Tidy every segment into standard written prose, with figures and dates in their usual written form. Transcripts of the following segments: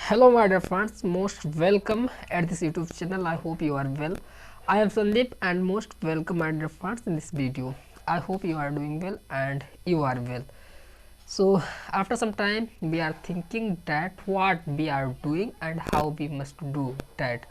Hello my dear friends, most welcome at this YouTube channel. I hope you are well. I am Sandeep and most welcome my dear friends in this video. I hope you are doing well and you are well. So after some time we are thinking that what we are doing and how we must do that.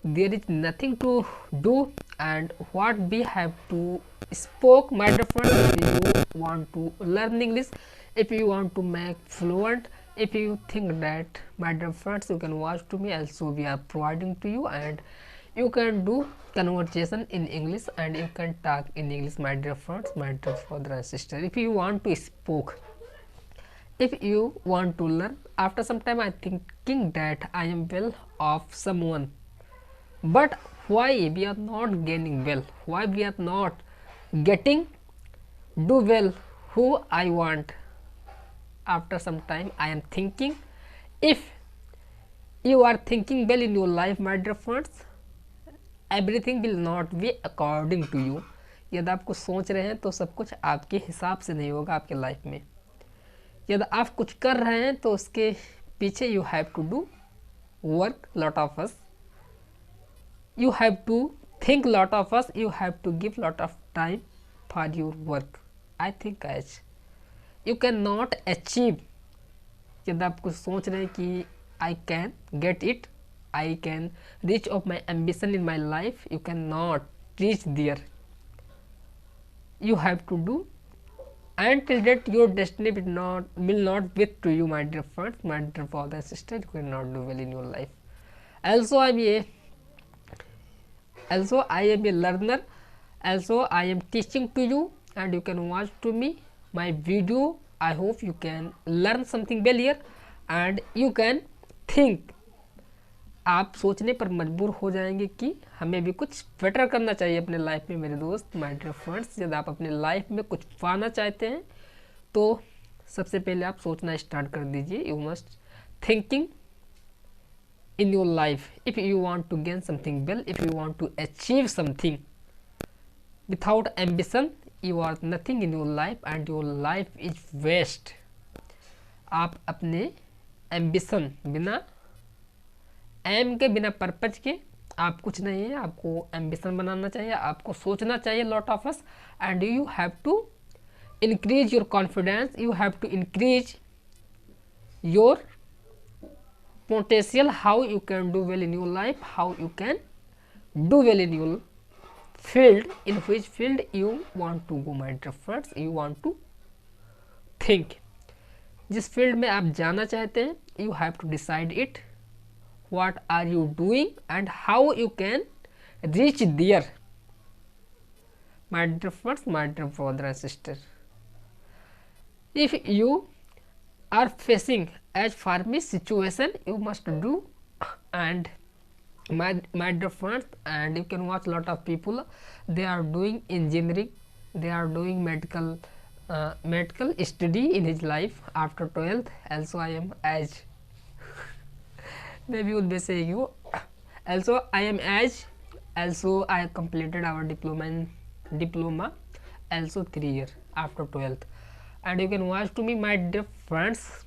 There is nothing to do and what we have to spoke my dear friends. If you want to learn English, if you want to make fluent, if you think that my dear friends you can watch to me, also we are providing to you and you can do conversation in English and you can talk in English my dear friends, my dear brother and sister. If you want to spoke, if you want to learn, after some time I thinking that I am well of someone, but why we are not gaining well, why we are not getting do well who I want. After some time I am thinking, if you are thinking well in your life my dear friends, everything will not be according to you. यदि आप कुछ सोच रहे हैं तो सब कुछ आपके हिसाब से नहीं होगा आपके लाइफ में. यदि आप कुछ कर रहे हैं तो उसके पीछे you have to do work lot of us, you have to think lot of us, you have to give lot of time for your work. I think as you cannot achieve, यदि आप कुछ सोच रहे हैं कि I can get it, I can reach of my ambition in my life, you cannot reach there. You have to do until that your destiny will not with to you my dear friends, my dear father and sister. You cannot do well in your life. Also I am a learner, also I am teaching to you and you can watch to me my video. I hope you can learn something well here and you can think. आप सोचने पर मजबूर हो जाएंगे कि हमें भी कुछ बेटर करना चाहिए अपने लाइफ में मेरे दोस्त, माय डियर फ्रेंड्स. यदि आप अपने लाइफ में कुछ पाना चाहते हैं तो सबसे पहले आप सोचना स्टार्ट कर दीजिए. You must thinking in your life. If you want to gain something well, if you want to achieve something, without ambition you are nothing in your life and your life is waste. आप अपने ambition बिना M के, बिना purpose के आप कुछ नहीं है. आपको ambition बनाना चाहिए, आपको सोचना चाहिए lot of us and you have to increase your confidence, you have to increase your potential, how you can do well in your life, how you can do well in your field, in which field you want to go my dear friends. You want to think जिस field में आप जाना चाहते हैं, you have to decide it, what are you doing and how you can reach there my dear friends, my dear brother and sister. If you are facing as for me situation, you must do and my dear friends, and you can watch lot of people, they are doing engineering, they are doing medical study in his life after 12th. Also I am as maybe would be saying you, also I am as, also I completed our diploma also 3 years after 12th. And you can watch to me my dear friends,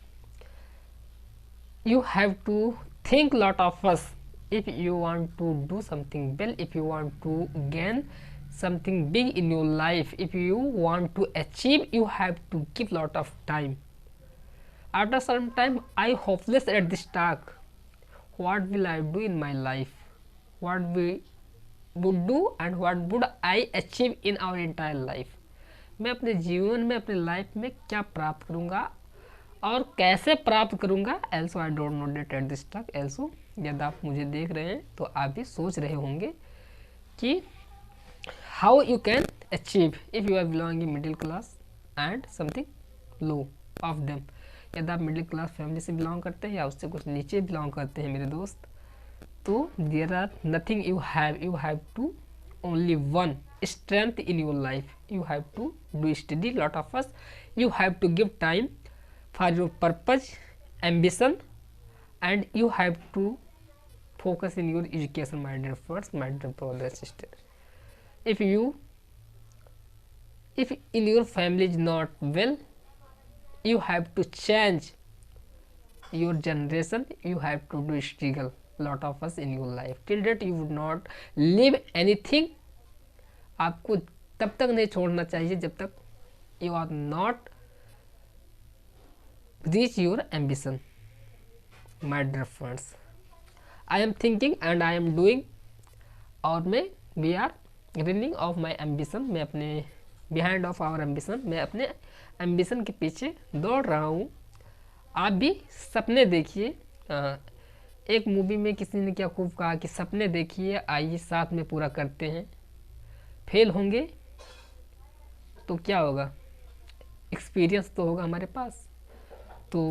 you have to think lot of us. If you want to do something well, if you want to gain something big in your life, if you want to achieve, you have to give lot of time. After some time I hopeless at this task, what will I do in my life, what we would do and what would I achieve in our entire life. मैं अपने जीवन में, अपने life में क्या प्राप्त करूँगा और कैसे प्राप्त करूँगा. Also I don't know that at this टक. एल्सो यदि आप मुझे देख रहे हैं तो आप भी सोच रहे होंगे कि how you can achieve if you are belonging middle class and something low of them. यदि आप मिडिल क्लास फैमिली से बिलोंग करते हैं या उससे कुछ नीचे बिलोंग करते हैं मेरे दोस्त, तो there are nothing you have to only one strength in your life. You have to do study lot of us, you have to give time for your purpose, ambition, and you have to focus in your education my dear friends, my dear brother and sister. If in your family is not well, you have to change your generation, you have to do struggle lot of us in your life. Till that you would not leave anything. आपको तब तक नहीं छोड़ना चाहिए जब तक you are not reach your ambition. My dear friends, I am thinking and I am doing, और मैं we are running of my ambition, मैं अपने behind of our ambition, मैं अपने ambition के पीछे दौड़ रहा हूँ. आप भी सपने देखिए. एक मूवी में किसी ने क्या खूब कहा कि सपने देखिए, आइए साथ में पूरा करते हैं. फेल होंगे तो क्या होगा, एक्सपीरियंस तो होगा हमारे पास. तो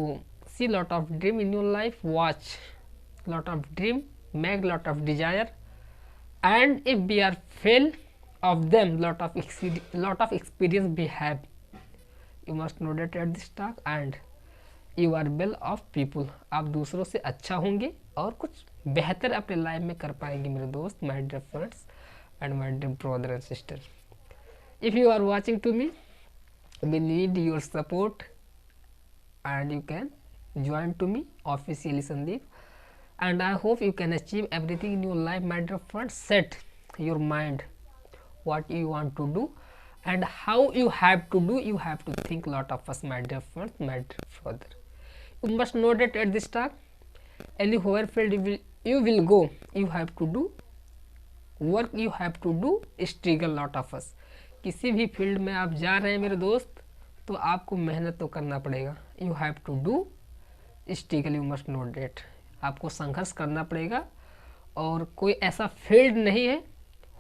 see lot of dream in your life, watch lot of dream, make lot of desire, and if we are fail of them, lot of experience we have. You must know that at this talk, and you are well of people. आप दूसरों से अच्छा होंगे और कुछ बेहतर अपने life में कर पाएंगे मेरे दोस्त, my dear friends and my dear brother and sister. If you are watching to me, we need your support and you can join to me officially Sandeep, and I hope you can achieve everything in your life, my dear friends. Set your mind what you want to do and how you have to do. You have to think lot of us, my dear friends, my dear brother. You must know that at this time, anywhere field you will go, you have to do work, you have to do struggle lot of us. किसी भी field में आप जा रहे हैं मेरे दोस्त, तो आपको मेहनत तो करना पड़ेगा. You have to do struggle, you must know that. आपको संघर्ष करना पड़ेगा. और कोई ऐसा फील्ड नहीं है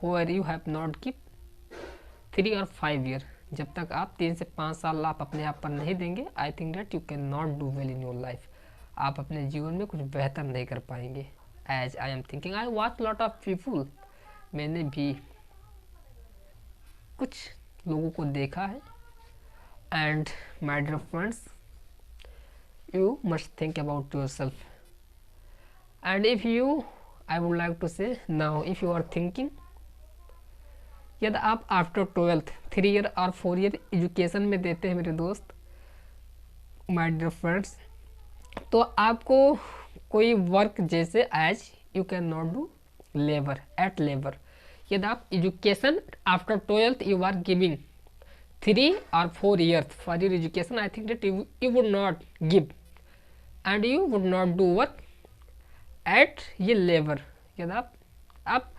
where you have not keep 3 और 5 ईयर. जब तक आप 3 से 5 साल आप अपने आप पर नहीं देंगे, I think that you can not do well in your life. आप अपने जीवन में कुछ बेहतर नहीं कर पाएंगे. As I am thinking, I watch lot of people. मैंने भी कुछ लोगों को देखा है. And my dear friends, you must think about yourself. And if you, I would like to say now, if you are thinking, यदि आप after 12th 3 year और 4 ईयर एजुकेशन में देते हैं मेरे दोस्त, माय डियर फ्रेंड्स, तो आपको कोई वर्क जैसे as you can not do labour at labour. यदि आप education after 12th you are giving 3 or 4 years for your education, I think that you would not give and you would not do work at ये labour. यदि आप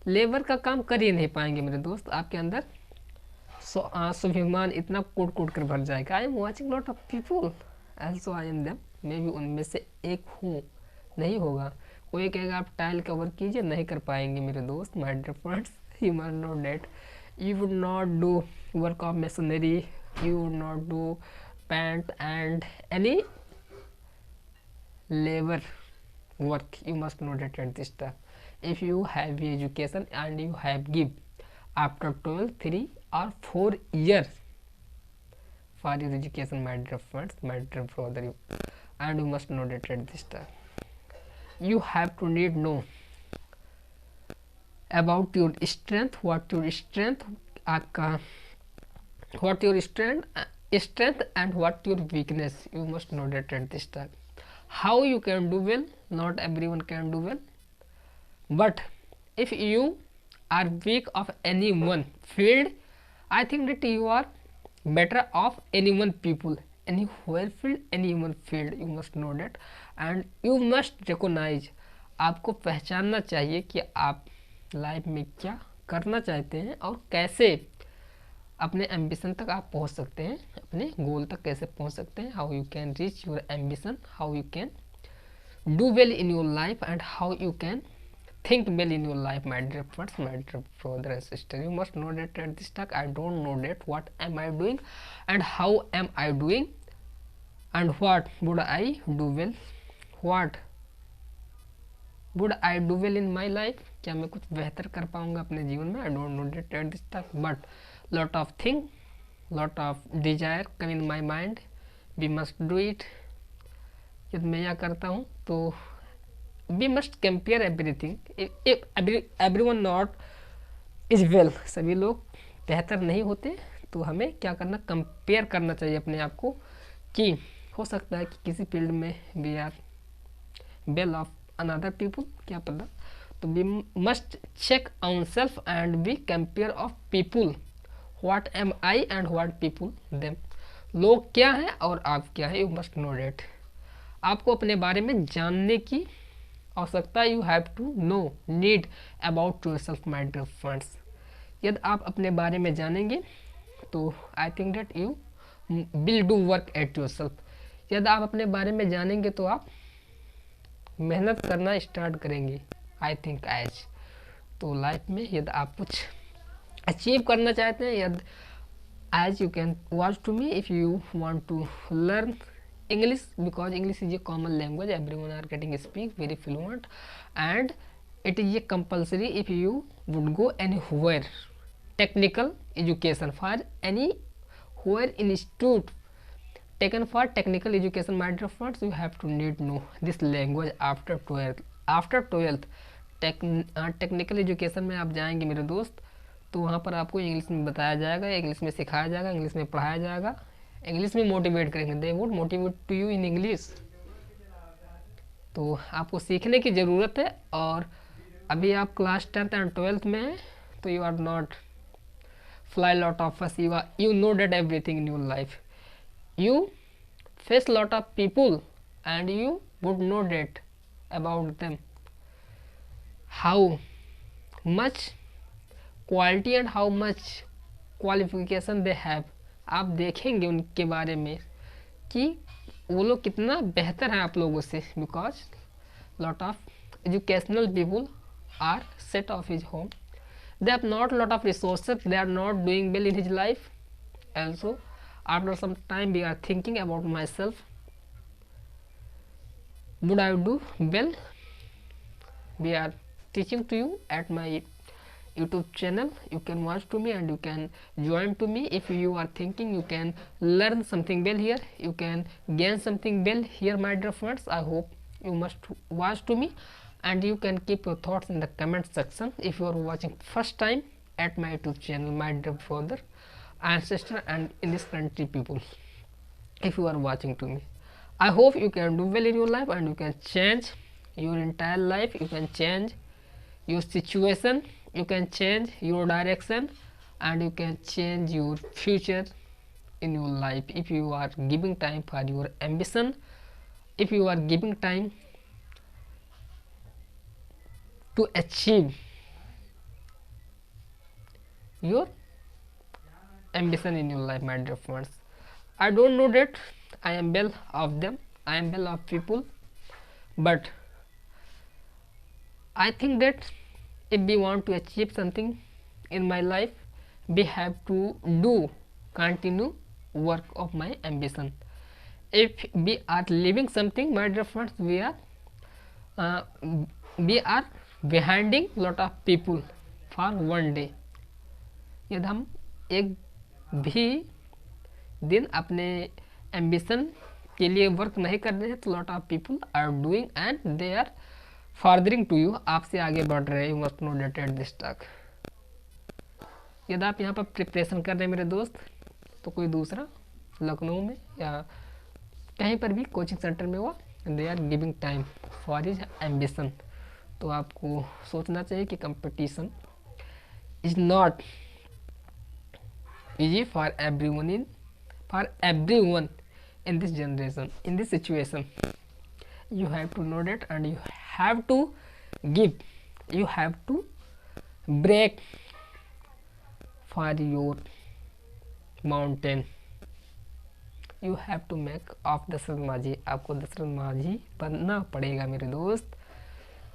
labour का काम कर ही नहीं पाएंगे मेरे दोस्त. आपके अंदर स्वाभिमान इतना कूट कूट कर भर जाएगा. I am watching lot of people, also I am them. मैं भी उनमें से एक हूँ. नहीं होगा. कोई कहेगा आप टाइल कवर कीजिए, नहीं कर पाएंगे मेरे दोस्त, my dear friends. You must know that you would not do work of machinery, you would not do paint and any labor work. You must know that at this time, if you have education and you have give after 12, 3 or 4 years for your education, my dear friends, my dear brother, and you must know that at this time, you have to know about your strength, what your strength आपका, what your strength and what your weakness. You must know that at this time. How you can do well, not everyone can do well, but if you are weak of any one field, I think that you are better of any one people, anywhere field, any one field. You must know that and you must recognize. आपको पहचानना चाहिए कि आप life में क्या करना चाहते हैं और कैसे अपने एम्बिशन तक आप पहुंच सकते हैं, अपने गोल तक कैसे पहुंच सकते हैं. How you can reach your ambition, how you can do well in your life and how you can think well in your life, my dear friends, my dear brother and sister. You must know that at this talk, I don't know that what am I doing and how am I doing and what would I do well, what would I do well in my life. क्या मैं कुछ बेहतर कर पाऊंगा अपने जीवन में. I don't know that at this talk, but lot of thing, lot of desire come in my mind. We must do it. यदि मैं यह करता हूँ तो we must compare everything. if everyone not is well, सभी लोग बेहतर नहीं होते, तो हमें क्या करना, कंपेयर करना चाहिए अपने आप को कि हो सकता है कि किसी फील्ड में we are well off another people, क्या पता। तो we must check on self and we compare of people, what am I and what people them. लोग क्या हैं और आप क्या है, यू मस्ट नो डेट। आपको अपने बारे में जानने की आवश्यकता, you have to know need about yourself, my dear friends. यदि आप अपने बारे में जानेंगे तो I think that you will do work at yourself. यदि आप अपने बारे में जानेंगे तो आप मेहनत करना स्टार्ट करेंगे, आई थिंक एज। तो लाइफ में यदि आप कुछ अचीव करना चाहते हैं, यदि as you can watch to me if you want to learn English, because English is a common language, everyone are getting speak very fluent, and it is a compulsory if you would go anywhere technical education for anywhere institute taken for technical education, my dear friends, you have to need know this language after 12th, after 12th technical education में आप जाएंगे मेरे दोस्त, तो वहाँ पर आपको English में बताया जाएगा, इंग्लिश में सिखाया जाएगा, इंग्लिश में पढ़ाया जाएगा, इंग्लिश में मोटिवेट करेंगे, they would motivate to you in English. तो आपको सीखने की ज़रूरत है, और अभी आप क्लास 10th एंड 12th में हैं, तो you are not fly lot of us, you know that everything in your life, you face lot of people and you would know that about them, how much quality and how much qualification they have. आप देखेंगे उनके बारे में कि वो लोग कितना बेहतर हैं आप लोगों से, because lot of educational people are set of his home, they have not lot of resources, they are not doing well in his life. Also after some time we are thinking about myself, would I do well, we are teaching to you at my YouTube channel. You can watch to me and you can join to me if you are thinking you can learn something well here, you can gain something well here, my dear friends. I hope you must watch to me and you can keep your thoughts in the comment section. If you are watching first time at my YouTube channel, my dear brother and sister and in this country people, if you are watching to me, I hope you can do well in your life and you can change your entire life, you can change your situation, you can change your direction and you can change your future in your life if you are giving time for your ambition, if you are giving time to achieve your ambition in your life, my dear friends. I don't know that I am well of them, I am well of people, but I think that if we want to achieve something in my life, we have to do continue work of my ambition. If we are living something, my dear friends, we are behinding lot of people for one day. यदि हम एक भी दिन अपने ambition के लिए work नहीं कर रहे हैं, तो lot of people are doing and they are furthering to you, आपसे आगे बढ़ रहे हैं, you must know that at this तक। यदि आप यहाँ पर प्रिपरेशन कर रहे हैं मेरे दोस्त, तो कोई दूसरा लखनऊ में या कहीं पर भी कोचिंग सेंटर में हुआ, they are giving time for his ambition, तो आपको सोचना चाहिए कि competition is not easy for everyone in this generation, in this situation. You have to know that and you have to give, you have to break for your mountain, you have to make of Dashrath Manjhi. आपको दशरथ माझी बनना पड़ेगा मेरे दोस्त।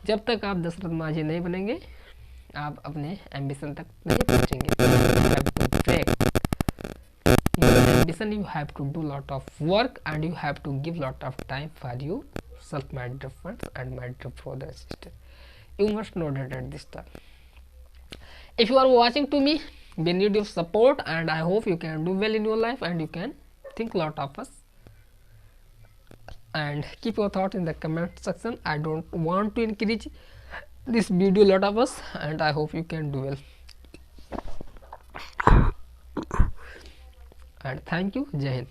जब तक आप दशरथ माझी नहीं बनेंगे, आप अपने एम्बिशन तक नहीं पहुंचेंगे। Ambition, you have to do lot of work and you have to give lot of time for yourself, my dear friends and my dear brother and sister. You must know that at this time. If you are watching to me, we need your support and I hope you can do well in your life and you can think lot of us and keep your thought in the comment section. I don't want to encourage this video lot of us and I hope you can do well. And thank you. Jai Hind.